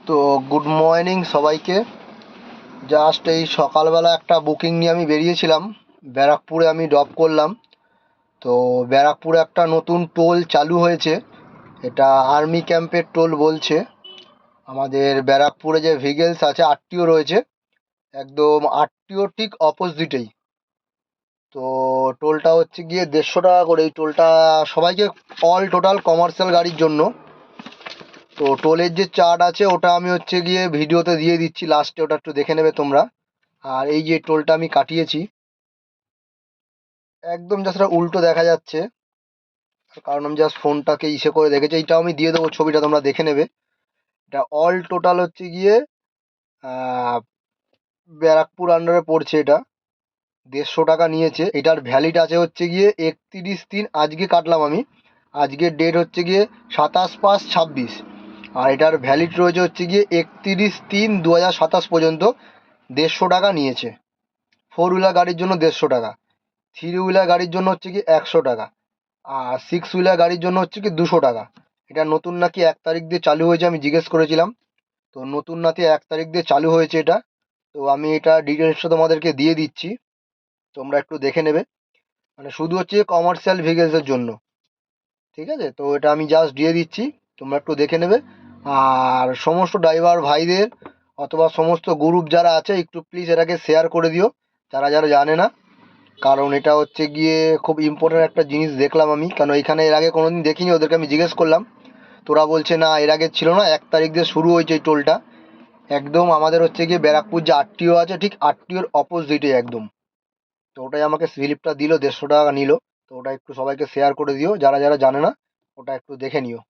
তো good morning সবাইকে। Just এই সকালবেলা একটা বুকিং নিয়ে আমি বেরিয়েছিলাম, ব্যারাকপুরে আমি ড্রপ করলাম। তো ব্যারাকপুরে একটা নতুন টোল চালু হয়েছে, এটা আর্মি ক্যাম্পের টোল বলছে। আমাদের ব্যারাকপুরে যে ভিগেলস আছে, আরটিও রয়েছে, একদম আরটিও ঠিক অপোজিটেই। তো টোলটা হচ্ছে গিয়ে 150 টাকা করে। এই টোলটা সবাইকে, অল টোটাল কমার্শিয়াল গাড়ির জন্য। তো টোলের যে চার্ট আছে ওটা আমি হচ্ছে গিয়ে ভিডিওতে দিয়ে দিচ্ছি, লাস্টে ওটা একটু দেখে নেবে তোমরা। আর এই যে টোলটা আমি কাটিয়েছি, একদম জাস্ট উল্টো দেখা যাচ্ছে, কারণ আমি জাস্ট ফোনটাকে ইসে করে দেখেছি। এইটাও আমি দিয়ে দেবো, ছবিটা তোমরা দেখে নেবে। এটা অল টোটাল হচ্ছে গিয়ে আহ, ব্যারাকপুর আন্ডারে পড়ছে এটা। 150 টাকা নিয়েছে। এটার ভ্যালিড আছে হচ্ছে গিয়ে 31/3, আজকে কাটলাম আমি। আজকের ডেট হচ্ছে গিয়ে 27/5/26। আর এটার ভ্যালিড রয়েছে হচ্ছে গিয়ে 31/3/2027 পর্যন্ত। 150 টাকা নিয়েছে। 4 হুইলার গাড়ির জন্য 150 টাকা, 3 হুইলার গাড়ির জন্য হচ্ছে কি 100 টাকা, আর 6 হুইলার গাড়ির জন্য হচ্ছে কি 200 টাকা। এটা নতুন নাকি 1 তারিখ দিয়ে চালু হয়েছে, আমি জিজ্ঞেস করেছিলাম। তো নতুন নাকি 1 তারিখ দিয়ে চালু হয়েছে এটা। তো আমি এটা ডিটেলসটা তোমাদেরকে দিয়ে দিচ্ছি, তোমরা একটু দেখে নেবে। মানে শুধু হচ্ছে কমার্শিয়াল ভেহিকেলসের জন্য, ঠিক আছে? তো এটা আমি জাস্ট দিয়ে দিচ্ছি, তোমরা একটু দেখে নেবে। আর সমস্ত ড্রাইভার ভাইদের অথবা সমস্ত গ্রুপ যারা আছে, একটু প্লিজ এটাকে শেয়ার করে দিও, যারা যারা জানে না। কারণ এটা হচ্ছে গিয়ে খুব ইম্পর্ট্যান্ট একটা জিনিস দেখলাম আমি, কারণ এখানে এর আগে কোনোদিন দেখিনি। ওদেরকে আমি জিজ্ঞেস করলাম, তোরা বলছে না এর আগে ছিল না, 1 তারিখ দিয়ে শুরু হয়েছে এই টোলটা। একদম আমাদের হচ্ছে গিয়ে ব্যারাকপুর যে আরটিও আছে, ঠিক আরটিওর অপোজিটে একদম। তো ওটাই আমাকে স্লিপটা দিল, 150 টাকা নিল। তো ওটা একটু সবাইকে শেয়ার করে দিও, যারা যারা জানে না, ওটা একটু দেখে নিও।